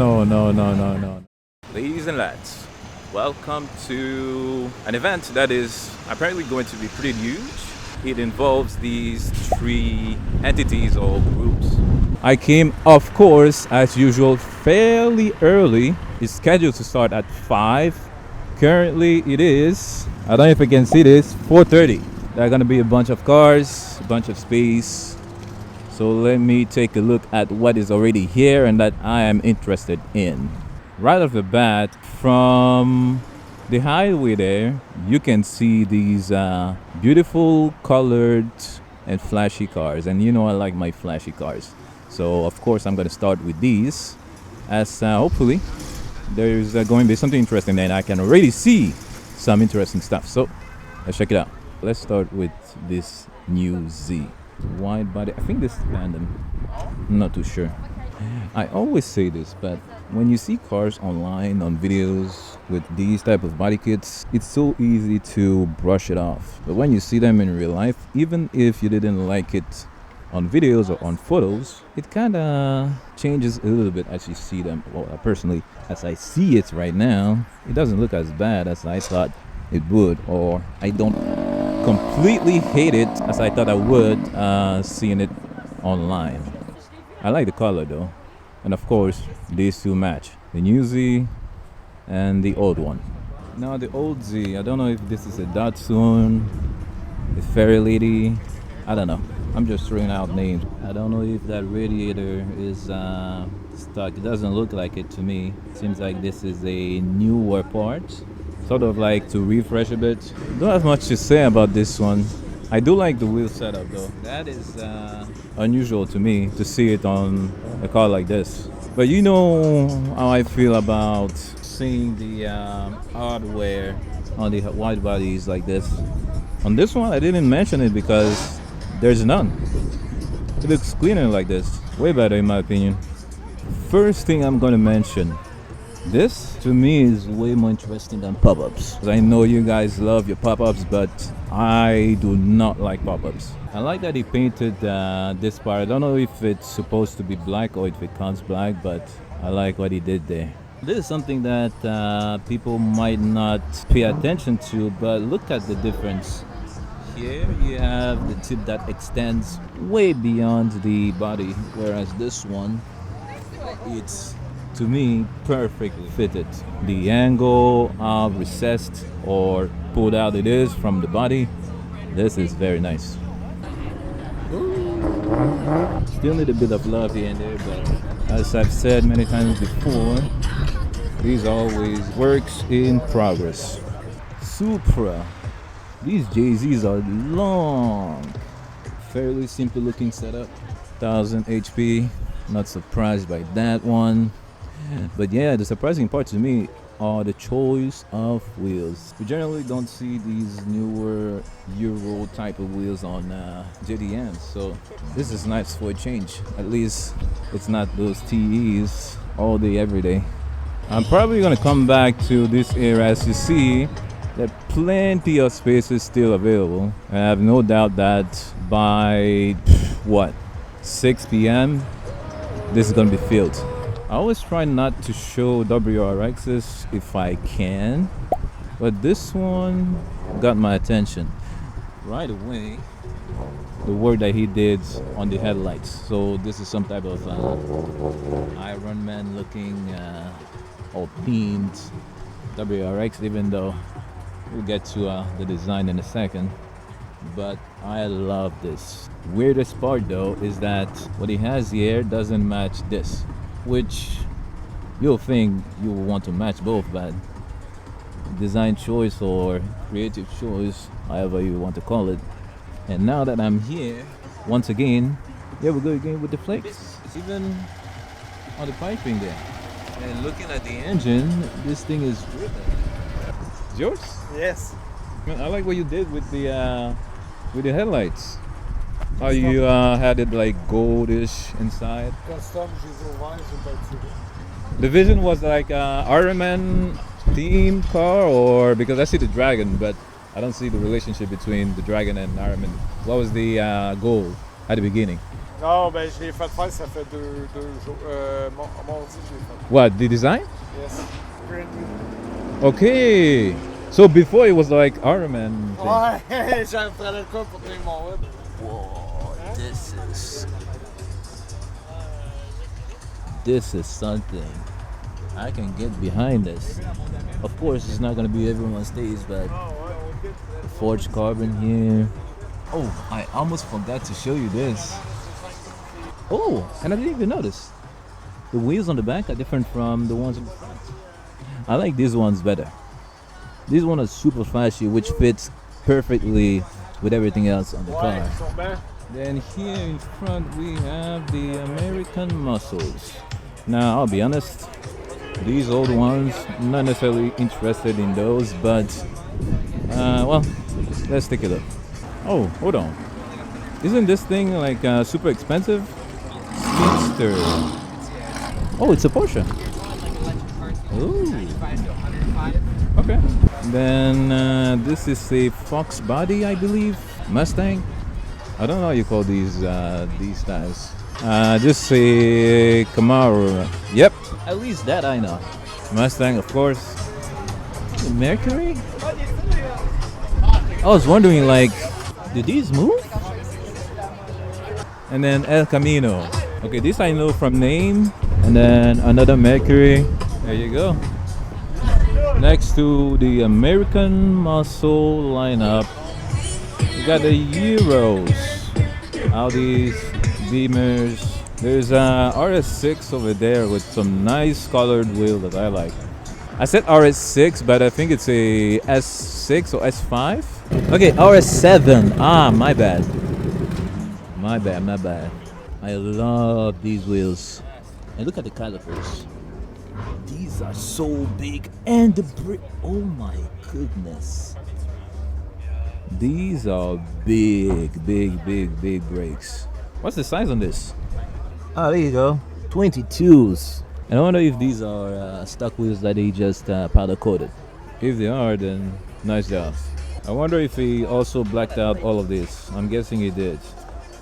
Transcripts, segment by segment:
No, no, no, no, no. Ladies and lads, welcome to an event that is apparently going to be pretty huge. It involves these three entities or groups. I came, of course, as usual, fairly early. It's scheduled to start at 5. Currently, it is, I don't know if you can see this, 4:30. There are going to be a bunch of cars, a bunch of space. So let me take a look at what is already here and that I am interested in. Right off the bat, from the highway there, you can see these beautiful colored and flashy cars. And you know I like my flashy cars. So of course I'm going to start with these, as hopefully there's going to be something interesting and I can already see some interesting stuff. So let's check it out. Let's start with this new Z. Wide body. I think this is tandem. I'm not too sure. I always say this, but when you see cars online on videos with these type of body kits, it's so easy to brush it off. But when you see them in real life, even if you didn't like it on videos or on photos, it kind of changes a little bit as you see them. Well, personally, as I see it right now, it doesn't look as bad as I thought it would, or I don't completely hate it as I thought I would seeing it online. I like the color though, and of course these two match, the new Z and the old one. Now the old Z, I don't know if this is a Datsun, a Fairy Lady, I don't know. I'm just throwing out names. I don't know if that radiator is stuck. It doesn't look like it to me. Seems like this is a newer part. Sort of like to refresh a bit. Don't have much to say about this one. I do like the wheel setup though. That is unusual to me to see it on a car like this. But you know how I feel about seeing the hardware on the wide bodies like this. On this one I didn't mention it because there's none. It looks cleaner like this. Way better in my opinion. First thing I'm gonna mention, this to me is way more interesting than pop-ups. I know you guys love your pop-ups, but I do not like pop-ups. I like that he painted this part. I don't know if it's supposed to be black or if it counts black, but I like what he did there. This is something that people might not pay attention to, but look at the difference. Here you have the tip that extends way beyond the body, whereas this one, it's to me perfectly fitted. The angle of recessed or pulled out it is from the body, this is very nice. Still need a bit of love here and there, but as I've said many times before, these always works in progress. Supra. These JZs are long. Fairly simple looking setup. 1000 HP. Not surprised by that one. But yeah, the surprising part to me are the choice of wheels. We generally don't see these newer Euro type of wheels on JDMs, so this is nice for a change. At least it's not those TEs all day, every day. I'm probably gonna come back to this area. As you see, there are plenty of spaces still available. I have no doubt that by 6 p.m. this is gonna be filled. I always try not to show WRXs if I can, but this one got my attention right away. The work that he did on the headlights. So this is some type of Iron Man looking or themed WRX, even though we'll get to the design in a second. But I love this. Weirdest part though is that what he has here doesn't match this, which you'll think you will want to match both, but design choice or creative choice, however you want to call it. And now that I'm here, once again, yeah, we're going again with the flex. It's even on the piping there. And looking at the engine, this thing is ripping. It's yours? Yes. I like what you did with the headlights. How you had it like goldish inside. The vision was like Iron Man theme car, or because I see the Dragon, but I don't see the relationship between the Dragon and Iron Man. What was the goal at the beginning? Non, ben je l'ai fait faire, ça fait deux jours. Mardi, je l'ai fait. What, the design? Yes. Brand new. Okay. So before it was like Iron Man thing. Ouais, j'en prenais le quoi pour tenir mon hood. Whoa, this is something. I can get behind this. Of course, it's not gonna be everyone's taste, but forged carbon here. Oh, I almost forgot to show you this. Oh, and I didn't even notice. The wheels on the back are different from the ones on the front. I like these ones better. These ones are super flashy, which fits perfectly with everything else on the car. Then here in front we have the American muscles. Now, I'll be honest, these old ones, not necessarily interested in those, but well, let's take a look. Oh, hold on. Isn't this thing like super expensive? Speedster. Oh, it's a Porsche. Ooh. Okay. Then this is a Fox body, I believe. Mustang. I don't know how you call these styles. Just a Camaro. Yep. At least that I know. Mustang, of course. Mercury. I was wondering, like, do these move? And then El Camino. Okay, this I know from name. And then another Mercury. There you go. Next to the American Muscle lineup, we got the Euros, Audis, Beamers. There's a RS6 over there with some nice colored wheel that I like. I said RS6, but I think it's a S6 or S5. Okay, RS7. Ah, my bad. My bad. I love these wheels. And look at the calipers. These are so big, and the brake. Oh my goodness. These are big brakes. What's the size on this? Oh, there you go. 22s. And I wonder if these are stock wheels that they just powder coated. If they are, then nice job. I wonder if he also blacked out all of this. I'm guessing he did.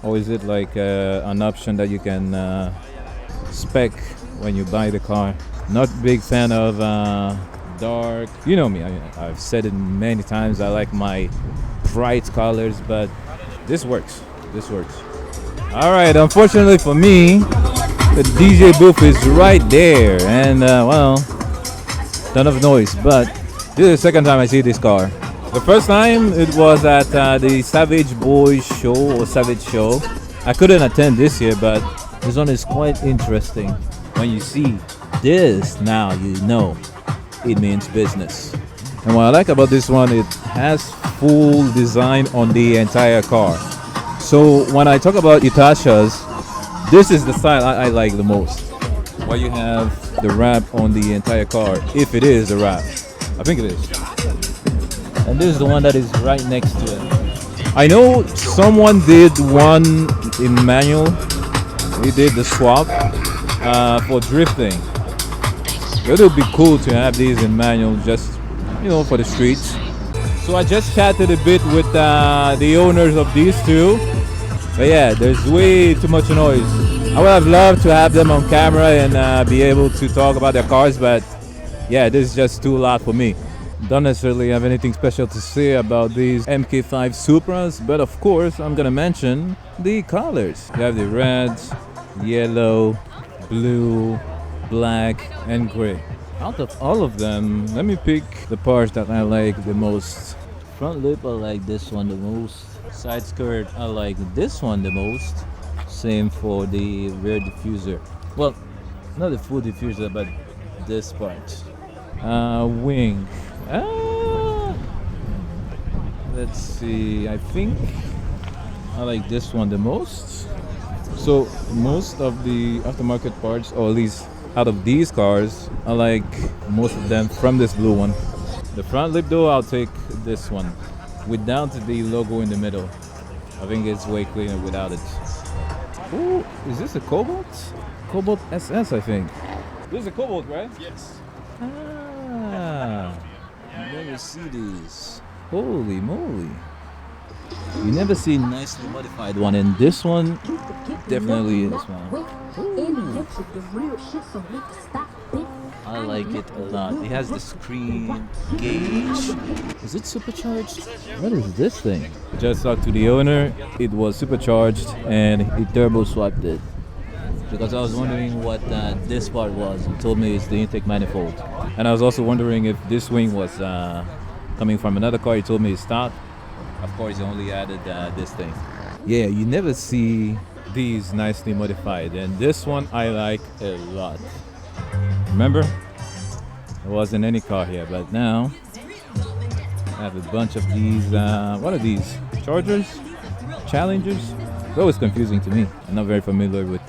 Or is it like an option that you can spec when you buy the car? Not big fan of dark. You know me, I've said it many times. I like my bright colors, but this works. All right, unfortunately for me, the DJ booth is right there, and well, ton of noise. But this is the second time I see this car. The first time it was at the Savage Boys show or Savage show. I couldn't attend this year, but this one is quite interesting. When you see this, now you know it means business. And what I like about this one, it has full design on the entire car. So when I talk about Itashas, this is the style I like the most. Where you have the wrap on the entire car, if it is the wrap. I think it is. And this is the one that is right next to it. I know someone did one in manual. He did the swap for drifting. It would be cool to have these in manual, just, you know, for the streets. So I just chatted a bit with the owners of these two. But yeah, there's way too much noise. I would have loved to have them on camera and be able to talk about their cars, but yeah, this is just too loud for me. Don't necessarily have anything special to say about these MK5 Supras, but of course I'm gonna mention the colors. You have the reds, yellow, blue, black, and gray. Out of all of them, let me pick the parts that I like the most. Front lip, I like this one the most. Side skirt, I like this one the most. Same for the rear diffuser. Well, not the full diffuser, but this part. Wing. Let's see. I think I like this one the most. So most of the aftermarket parts, or at least out of these cars, I like most of them from this blue one. The front lip though, I'll take this one without the logo in the middle. I think it's way cleaner without it. Ooh, is this a Cobalt? Cobalt SS, I think. This is a Cobalt, right? Yes. Ah, you never see these. Holy moly. You never see nicely modified one, and this one definitely is, man. I like it a lot. It has the screen gauge. Is it supercharged? What is this thing? Just talked to the owner. It was supercharged and he turbo swapped it. Because I was wondering what this part was. He told me it's the intake manifold. And I was also wondering if this wing was coming from another car. He told me it's stock. Of course, he only added this thing. Yeah, you never see these nicely modified. And this one I like a lot. Remember? There wasn't any car here, but now I have a bunch of these. What are these? Chargers? Challengers? It's always confusing to me. I'm not very familiar with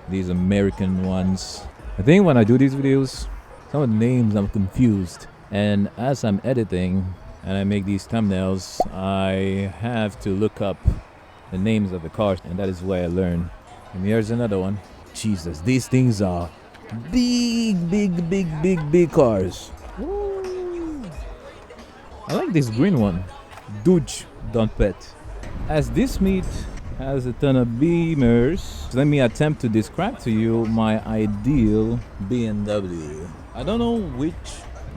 these American ones. I think when I do these videos, some of the names I'm confused. And as I'm editing and I make these thumbnails, I have to look up the names of the cars, and that is where I learn. And here's another one. Jesus, these things are big cars. Woo. I like this green one. Dodge Don't Pet. As this meet has a ton of beamers, let me attempt to describe to you my ideal BMW. I don't know which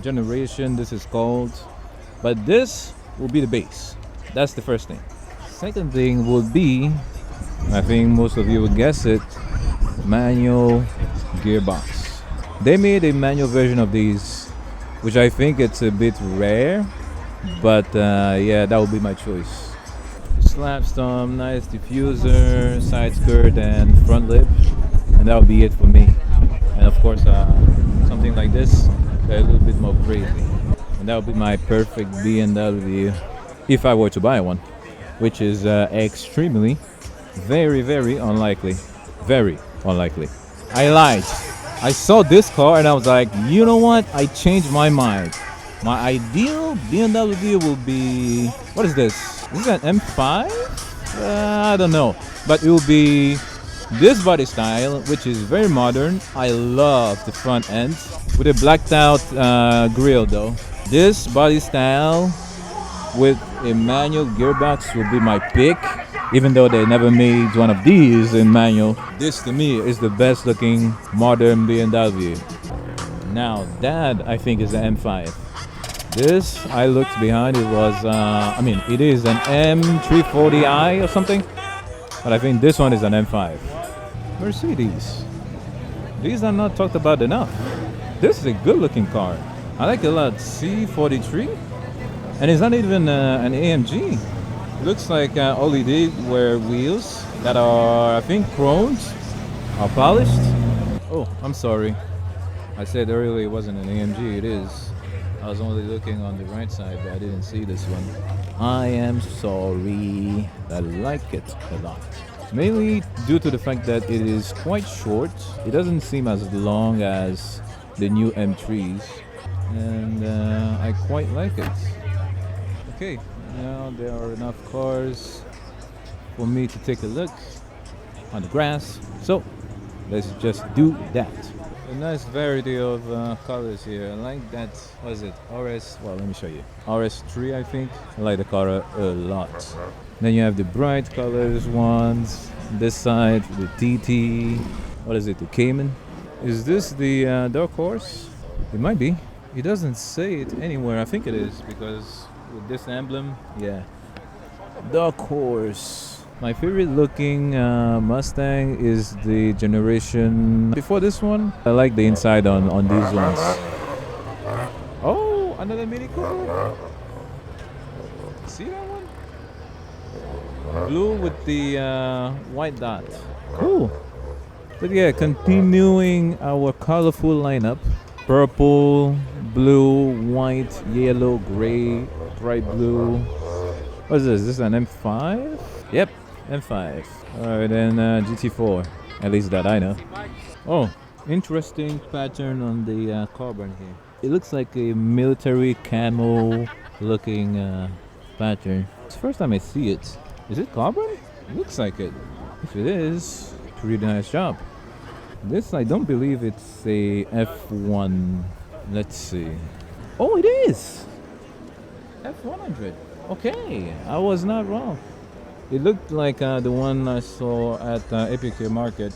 generation this is called, but this will be the base. That's the first thing. Second thing would be, I think most of you would guess it, manual gearbox. They made a manual version of these, which I think it's a bit rare, but yeah, that would be my choice. Slap stomp, nice diffuser, side skirt and front lip, and that would be it for me. And of course something like this, a little bit more crazy, and that would be my perfect BMW if I were to buy one, which is extremely very unlikely. Very unlikely. I lied. I saw this car and I was like, you know what, I changed my mind. My ideal BMW will be, what is this? Is it an M5? I don't know, but it will be this body style, which is very modern. I love the front end with a blacked out grille though. This body style with a manual gearbox will be my pick, even though they never made one of these in manual. This to me is the best looking modern BMW. Now that I think is the M5. This, I looked behind, it was, it is an M340i or something, but I think this one is an M5. Mercedes. These are not talked about enough. This is a good looking car. I like it a lot. C43, and it's not even an AMG. Looks like all he did were wheels that are, I think, chromed or polished. Oh, I'm sorry. I said earlier it wasn't an AMG, it is. I was only looking on the right side, but I didn't see this one. I am sorry. I like it a lot. Mainly due to the fact that it is quite short. It doesn't seem as long as the new M3s. And I quite like it. Okay, now there are enough cars for me to take a look on the grass. So let's just do that. A nice variety of colors here. I like that. What is it? RS. Well, let me show you. RS3, I think. I like the color a lot. Then you have the bright colors ones. This side, the TT. What is it? The Cayman. Is this the Dark Horse? It might be. It doesn't say it anywhere. I think it is because with this emblem, yeah. Dark Horse. My favorite looking Mustang is the generation before this one. I like the inside on these ones. Oh, another Mini Cooper. See that one? Blue with the white dot. Cool. But yeah, continuing our colorful lineup. Purple, blue, white, yellow, gray, bright blue. What is this? This is an M5? Yep. M5. Alright, then GT4. At least that I know. Oh, interesting pattern on the carbon here. It looks like a military camo looking pattern. It's the first time I see it. Is it carbon? It looks like it. If it is, pretty nice job. This, I don't believe it's a F1. Let's see. Oh, it is! F100. Okay, I was not wrong. It looked like the one I saw at Epic Market.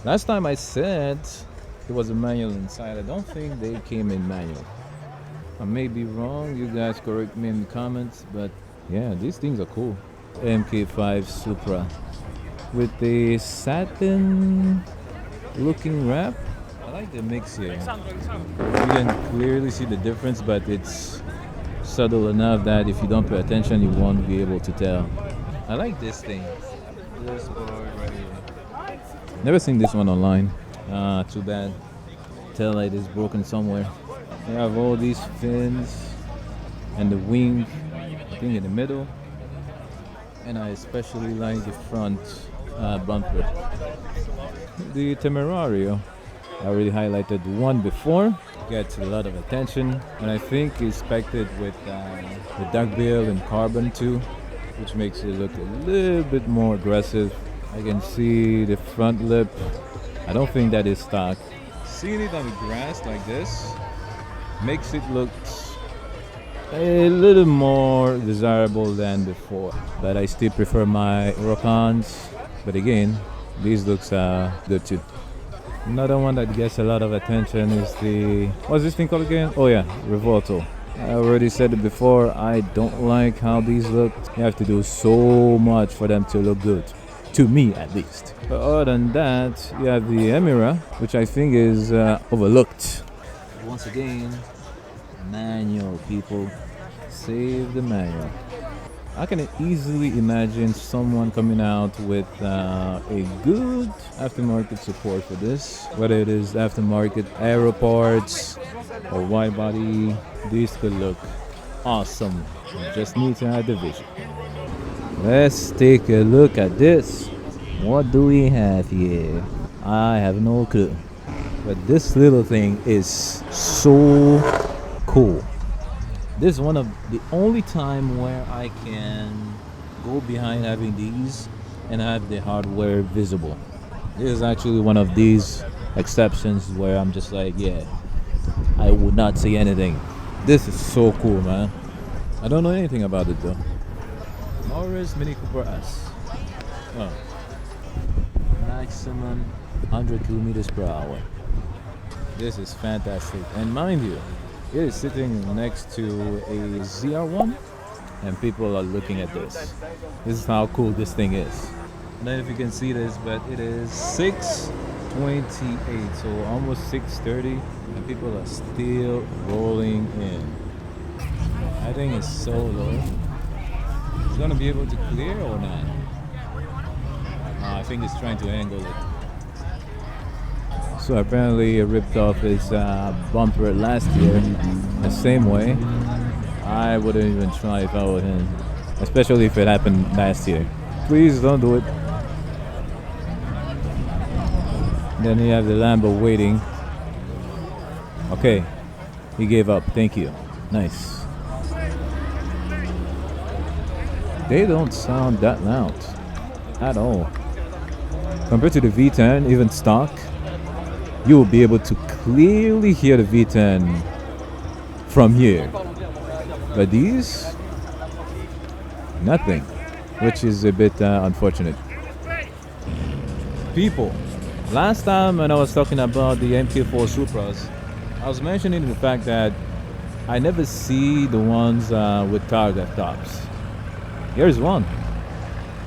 Last time I said there was a manual inside. I don't think they came in manual. I may be wrong. You guys correct me in the comments. But yeah, these things are cool. MK5 Supra with the satin looking wrap. I like the mix here. You can clearly see the difference, but it's subtle enough that if you don't pay attention, you won't be able to tell. I like this thing. This board right here. Never seen this one online. Too bad. Tail light is broken somewhere. You have all these fins and the wing thing in the middle. And I especially like the front bumper. The Temerario. I already highlighted one before. Gets a lot of attention, and I think it's spec'd with the duck bill and carbon too, which makes it look a little bit more aggressive. I can see the front lip. I don't think that is stock. Seeing it on the grass like this makes it look a little more desirable than before, but I still prefer my Rokans. But again, these looks good too. Another one that gets a lot of attention is the, what's this thing called again? Oh yeah, Revolto. I already said it before, I don't like how these look. You have to do so much for them to look good. To me at least. But other than that, you have the Emira, which I think is overlooked. Once again, manual, people. Save the manual. I can easily imagine someone coming out with a good aftermarket support for this. Whether it is aftermarket aero parts or wide body, these could look awesome. You just need to have the vision. Let's take a look at this. What do we have here? I have no clue. But this little thing is so cool. This is one of the only time where I can go behind having these and have the hardware visible. This is actually one of these exceptions where I'm just like, yeah, I would not say anything. This is so cool, man. I don't know anything about it though. Morris Mini Cooper S. Oh. Maximum 100 kilometers per hour. This is fantastic. And mind you, it is sitting next to a ZR1 and people are looking at this. This is how cool this thing is. I don't know if you can see this, but it is 628, so almost 630, and people are still rolling in. I think it's so low. It's gonna be able to clear or not? I think it's trying to angle it. So apparently it ripped off his bumper last year the same way. I wouldn't even try if I were him, especially if it happened last year. Please don't do it. Then you have the Lambo waiting. Okay, he gave up. Thank you. Nice. They don't sound that loud at all. Compared to the V10, even stock, you will be able to clearly hear the V10 from here. But these, nothing, which is a bit unfortunate. People, last time when I was talking about the MK4 Supras, I was mentioning the fact that I never see the ones with target tops. Here's one,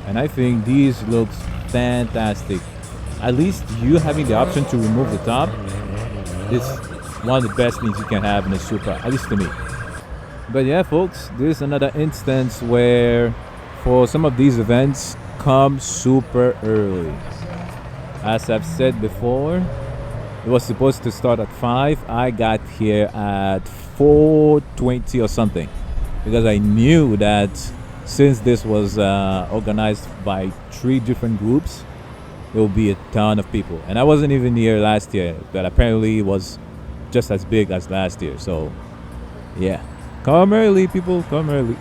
and I think these looks fantastic. At least you having the option to remove the top is one of the best things you can have in a Supra, at least to me. But yeah, folks, this is another instance where for some of these events, come super early. As I've said before, it was supposed to start at 5. I got here at 4:20 or something, because I knew that since this was organized by 3 different groups, there will be a ton of people. And I wasn't even here last year, but apparently it was just as big as last year. So yeah, come early, people, come early.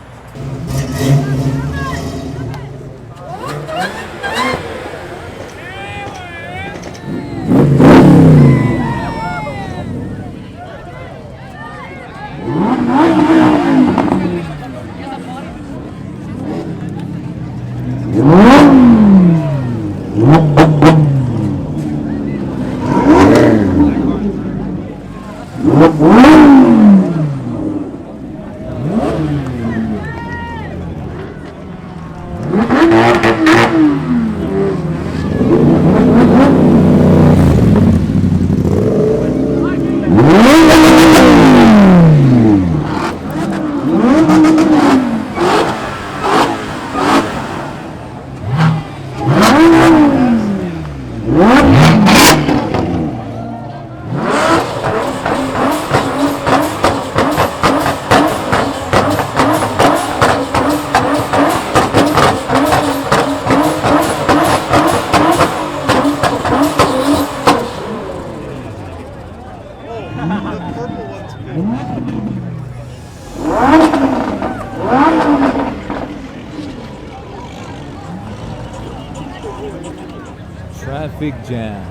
Traffic jam.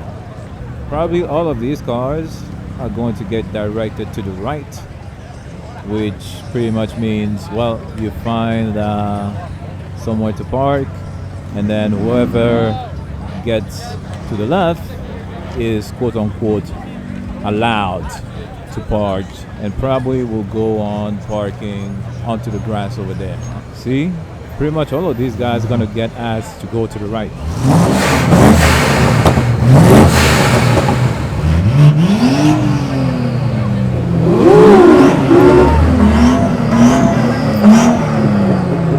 Probably all of these cars are going to get directed to the right, which pretty much means, well, you find somewhere to park, and then whoever gets to the left is quote unquote allowed to park, and probably will go on parking onto the grass over there. See? Pretty much all of these guys are gonna get asked to go to the right.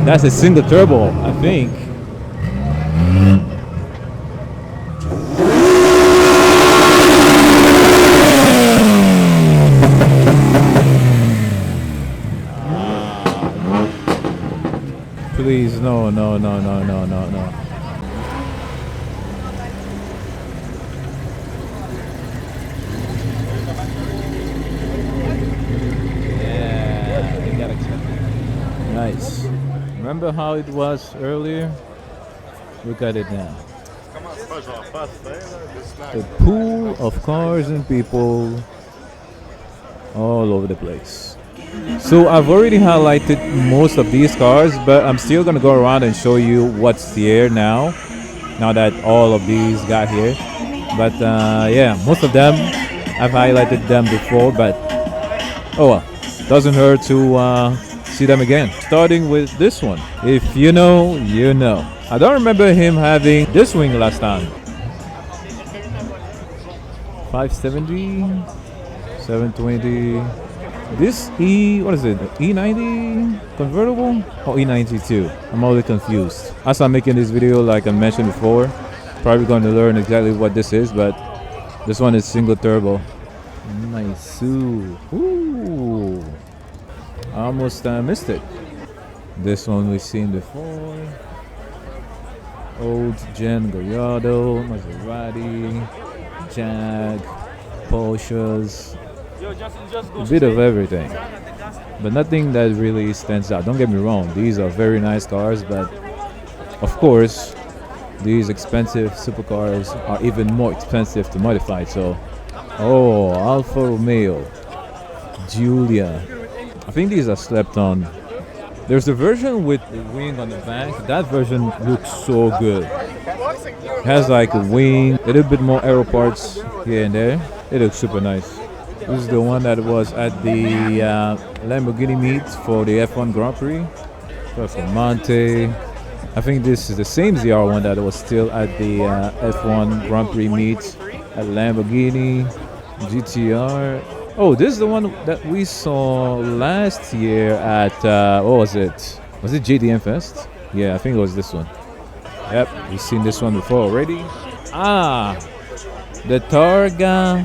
That's a single turbo, I think. Please, no. Yeah, you gotta accept it. Nice. Remember how it was earlier? Look at it now. A pool of cars and people all over the place. So I've already highlighted most of these cars, but I'm still gonna go around and show you what's here now that all of these got here. But yeah, most of them I've highlighted them before, but oh well, doesn't hurt to see them again. Starting with this one. If you know, you know. I don't remember him having this wing last time. 570, 720. This what is it? E90 convertible? Oh, E92. I'm always confused. As I'm making this video, like I mentioned before, probably going to learn exactly what this is, but this one is single turbo. Nice. Ooh. I almost missed it. This one we've seen before. Old Gen Gallardo, Maserati, Jag, Porsches. A bit of everything, but nothing that really stands out. Don't get me wrong, these are very nice cars, but of course these expensive supercars are even more expensive to modify. So oh, Alfa Romeo Giulia, I think these are slept on. There's a version with the wing on the back. That version looks so good. It has like a wing, a little bit more aero parts here and there. It looks super nice. This is the one that was at the Lamborghini meet for the F1 Grand Prix. Performante. I think this is the same ZR1 that was still at the F1 Grand Prix meet at Lamborghini. GTR. Oh, this is the one that we saw last year at, what was it? Was it JDM Fest? Yeah, I think it was this one. Yep, we've seen this one before already. Ah, the Targa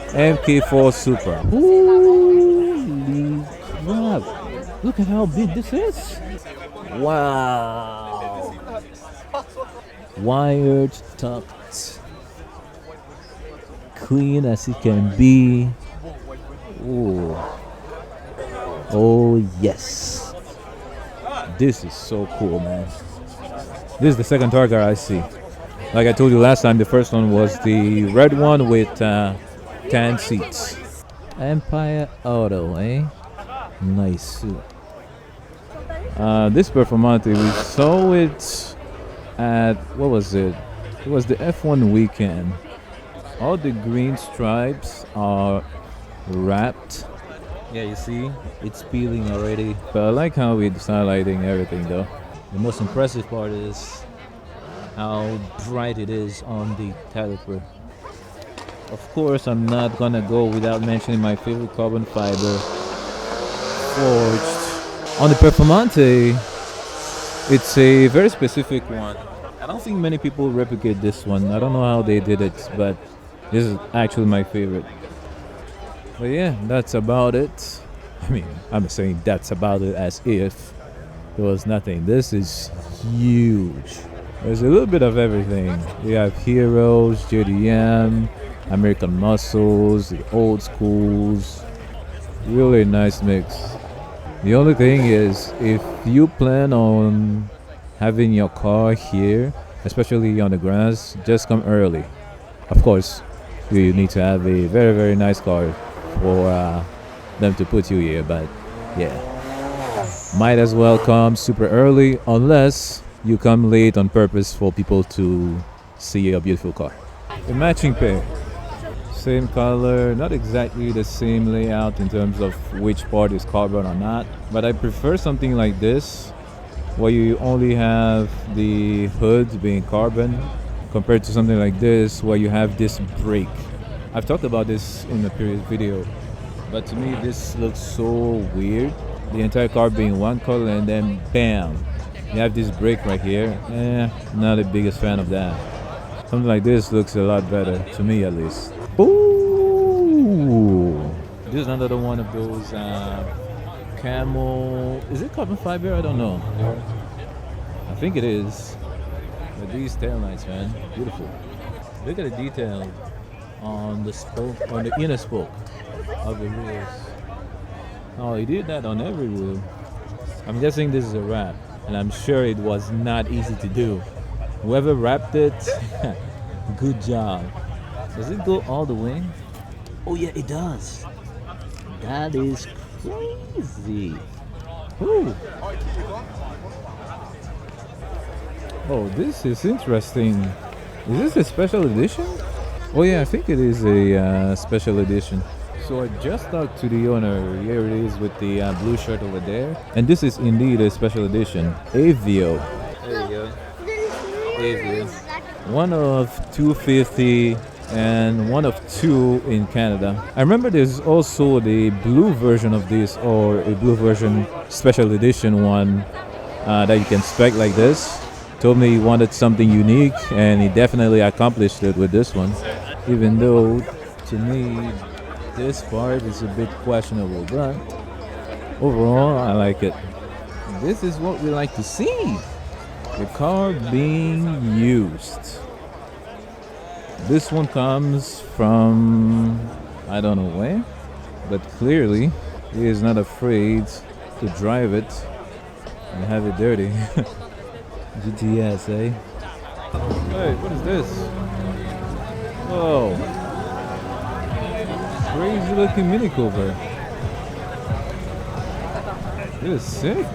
MK4 Super. Holy crap. Look at how big this is. Wow. Wired, topped, clean as it can be. Ooh. Oh yes. This is so cool, man. This is the second Targa I see. Like I told you last time, the first one was the red one with tan seats. Empire Auto, eh? Nice. This Performante, we saw it at, what was it? It was the F1 weekend. All the green stripes are wrapped. Yeah, you see, it's peeling already. But I like how it's highlighting everything though. The most impressive part is how bright it is on the caliper. Of course, I'm not gonna go without mentioning my favorite carbon fiber forged on the Performante. It's a very specific one. I don't think many people replicate this one. I don't know how they did it, but this is actually my favorite. But yeah, that's about it. I mean, I'm saying that's about it as if there was nothing. This is huge. There's a little bit of everything. We have Heroes, JDM, American Muscles, the old schools. Really nice mix. The only thing is, if you plan on having your car here, especially on the grass, just come early. Of course, you need to have a very, very nice car for them to put you here, but yeah. Might as well come super early unless you come late on purpose for people to see a beautiful car. A matching pair. Same color, not exactly the same layout in terms of which part is carbon or not, but I prefer something like this where you only have the hood being carbon compared to something like this where you have this brake. I've talked about this in the previous video, but to me this looks so weird. The entire car being one color and then bam, you have this brake right here. Not the biggest fan of that. Something like this looks a lot better, to me at least. Ooh! This is another one of those camel. Is it carbon fiber? I don't know. I think it is. But these taillights, man, beautiful. Look at the detail on the spoke, on the inner spoke of the wheels. Oh, he did that on every wheel. I'm guessing this is a wrap, and I'm sure it was not easy to do. Whoever wrapped it, good job. Does it go all the way? Oh yeah, it does. That is crazy. Ooh. Oh, this is interesting. Is this a special edition? Oh yeah, I think it is a special edition. So I just talked to the owner. Here it is with the blue shirt over there. And this is indeed a special edition. Avio. There you go. Avio. One of 250 and one of 2 in Canada. I remember there's also the blue version of this, or a blue version special edition one that you can spec like this. Told me he wanted something unique, and he definitely accomplished it with this one. Even though, to me, this part is a bit questionable, but overall, I like it. This is what we like to see. The car being used. This one comes from I don't know where, but clearly he is not afraid to drive it and have it dirty. GTS, eh? Hey, what is this? Whoa. Crazy looking Mini Cooper. This is sick.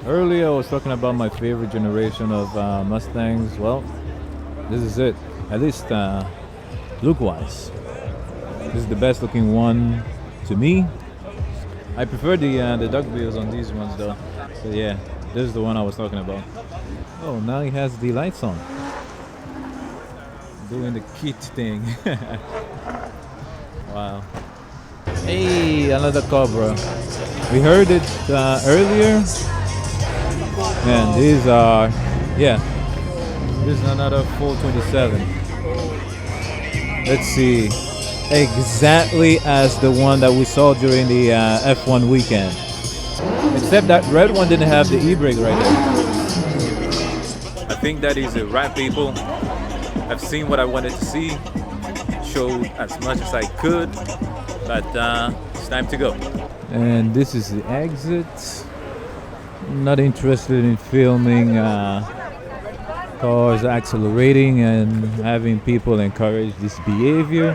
Earlier I was talking about my favorite generation of Mustangs. Well, this is it. At least look-wise. This is the best looking one to me. I prefer the duck wheels on these ones though. So yeah, this is the one I was talking about. Oh, now he has the lights on. Doing the kit thing. Wow. Hey, another Cobra. We heard it earlier. And these are, yeah, this is another 427. Let's see. Exactly as the one that we saw during the F1 weekend. Except that red one didn't have the e-brake right there. I think that is a wrap, people. I've seen what I wanted to see. Showed as much as I could. But it's time to go. And this is the exit. Not interested in filming cars accelerating and having people encourage this behavior.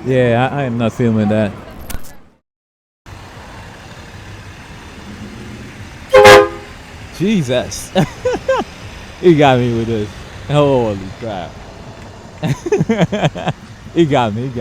Yeah, I am not filming that. Jesus. He got me with this. Holy crap. He got me.